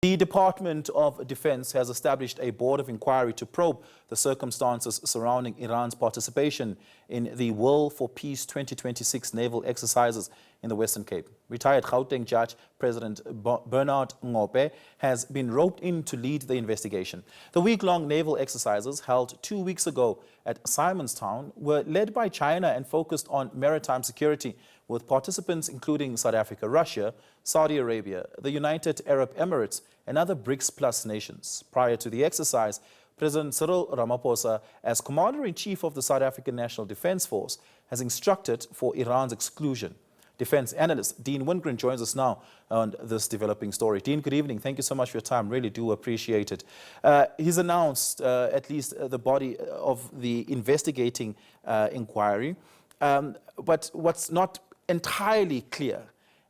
The Department of Defense has established a board of inquiry to probe the circumstances surrounding Iran's participation in the Will for Peace 2026 naval exercises in the Western Cape. Retired Gauteng Judge President Bernard Ngoepe has been roped in to lead the investigation. The week-long naval exercises held 2 weeks ago at Simonstown were led by China and focused on maritime security, with participants including South Africa, Russia, Saudi Arabia, the United Arab Emirates, and other BRICS-Plus nations. Prior to the exercise, President Cyril Ramaphosa, as Commander-in-Chief of the South African National Defence Force, has instructed for Iran's exclusion. Defence analyst Dean Wingrin joins us now on this developing story. Dean, good evening. Thank you so much for your time. Really do appreciate it. He's announced at least the body of the investigating inquiry. But what's not entirely clear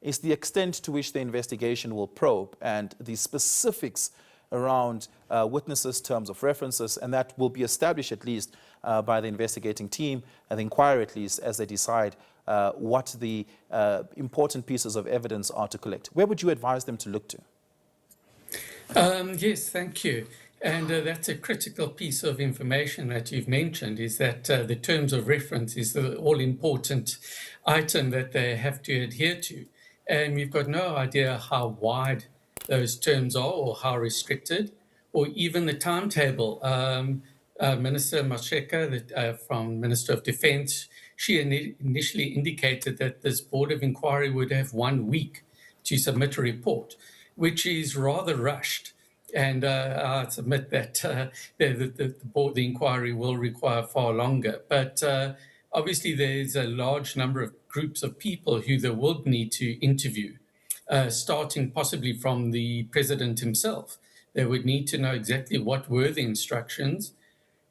is the extent to which the investigation will probe and the specifics around witnesses, terms of references, and that will be established at least by the investigating team and the inquiry at least as they decide what the important pieces of evidence are to collect. Where would you advise them to look to? Yes, thank you. And that's a critical piece of information that you've mentioned, is that the terms of reference is the all-important item that they have to adhere to. And we've got no idea how wide those terms are or how restricted, or even the timetable. Minister Masheka, from Minister of Defense, she initially indicated that this board of inquiry would have 1 week to submit a report, which is rather rushed. And I submit that the inquiry will require far longer. But obviously, there's a large number of groups of people who they will need to interview, starting possibly from the president himself. They would need to know exactly what were the instructions,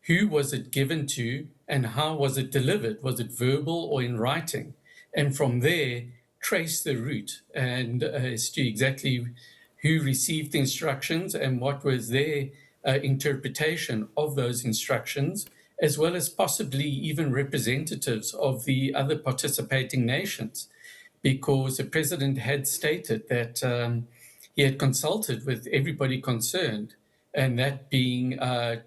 who was it given to, and how was it delivered? Was it verbal or in writing? And from there, trace the route and as to exactly who received the instructions and what was their interpretation of those instructions, as well as possibly even representatives of the other participating nations, because the president had stated that he had consulted with everybody concerned, and that being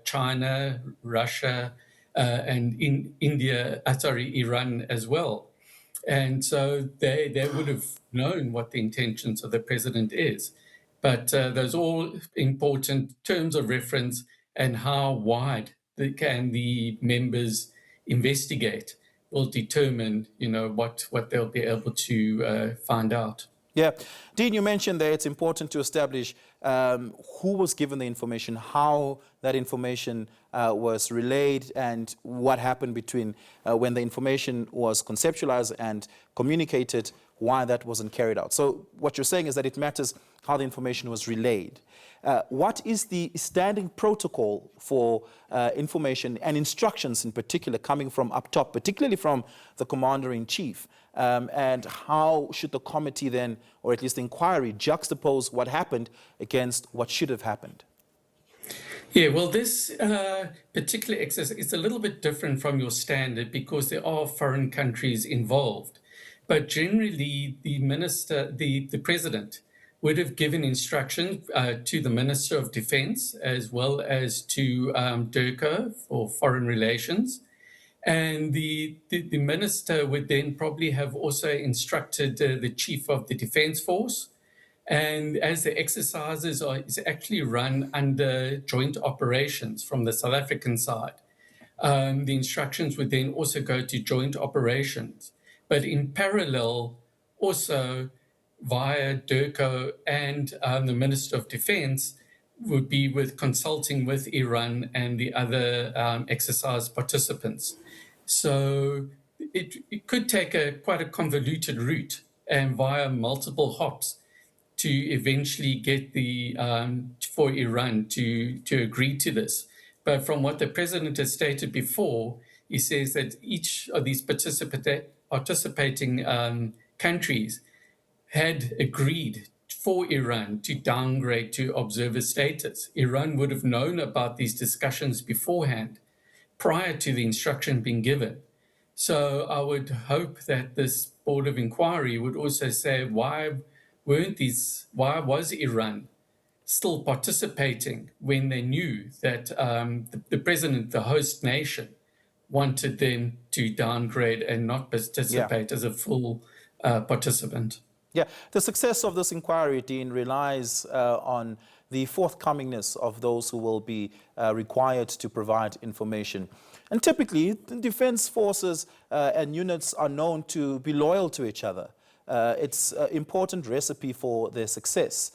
China, Russia, and Iran as well. And so they would have known what the intentions of the president is. But those all important terms of reference and how wide can the members investigate will determine, what they'll be able to find out. Yeah. Dean, you mentioned that it's important to establish who was given the information, how that information was relayed, and what happened between when the information was conceptualized and communicated, why that wasn't carried out. So what you're saying is that it matters how the information was relayed. What is the standing protocol for information and instructions in particular coming from up top, particularly from the Commander-in-Chief? And how should the committee then, or at least the inquiry, juxtapose what happened against what should have happened? Yeah, well, this particular exercise is a little bit different from your standard because there are foreign countries involved. But generally, the president would have given instructions to the Minister of Defense as well as to DIRCO for foreign relations. And the minister would then probably have also instructed the chief of the defense force. And as the exercises is actually run under joint operations from the South African side, the instructions would then also go to joint operations. But in parallel, also via DIRCO and the Minister of Defense would be consulting with Iran and the other exercise participants. So it could take quite a convoluted route and via multiple hops to eventually get for Iran to agree to this. But from what the president has stated before, he says that each of these participating countries had agreed for Iran to downgrade to observer status. Iran would have known about these discussions beforehand, prior to the instruction being given. So I would hope that this board of inquiry would also say, why was Iran still participating when they knew that the president, the host nation, wanted them to downgrade and not participate as a full participant. Yeah, the success of this inquiry, Dean, relies on the forthcomingness of those who will be required to provide information. And typically, the defense forces and units are known to be loyal to each other. It's an important recipe for their success.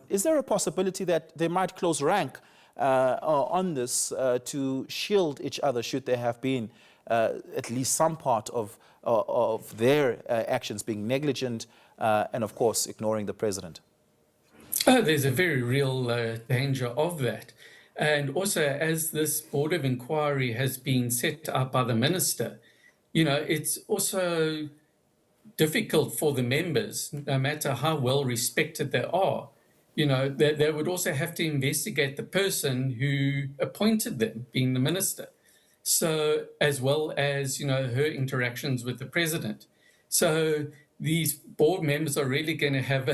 Is there a possibility that they might close rank on this to shield each other should there have been at least some part of their actions being negligent and, of course, ignoring the president? There's a very real danger of that. And also, as this board of inquiry has been set up by the minister, it's also difficult for the members, no matter how well respected they are. They would also have to investigate the person who appointed them, being the minister. So, as well as, her interactions with the president. So these board members are really going to have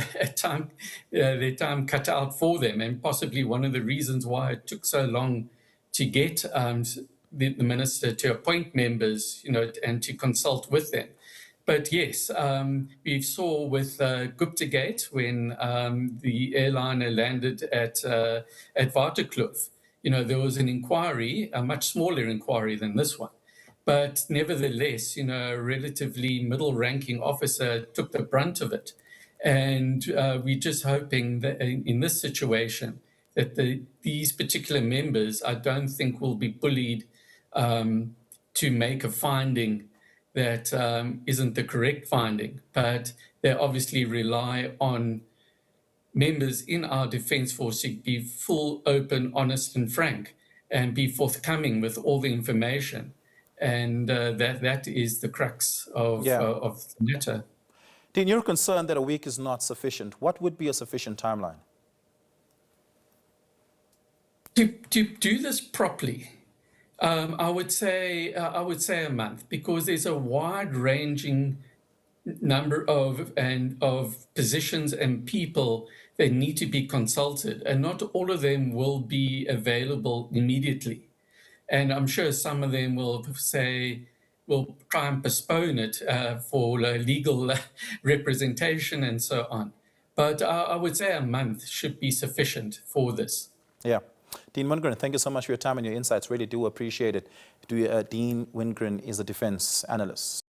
their time cut out for them, and possibly one of the reasons why it took so long to get the minister to appoint members, and to consult with them. But yes, we saw with Guptagate when the airliner landed at Waterkloof, there was an inquiry, a much smaller inquiry than this one. But nevertheless, a relatively middle-ranking officer took the brunt of it. And we're just hoping that in this situation, that these particular members, I don't think will be bullied to make a finding that isn't the correct finding. But they obviously rely on members in our defense force to be full, open, honest, and frank, and be forthcoming with all the information. And that is the crux of the matter. Dean, you're concerned that a week is not sufficient. What would be a sufficient timeline? To do this properly, I would say a month, because there's a wide-ranging number of positions and people that need to be consulted, and not all of them will be available immediately. And I'm sure some of them will try and postpone it for legal representation and so on. But I would say a month should be sufficient for this. Yeah. Dean Wingrin, thank you so much for your time and your insights. Really do appreciate it. Dean Wingrin is a defense analyst.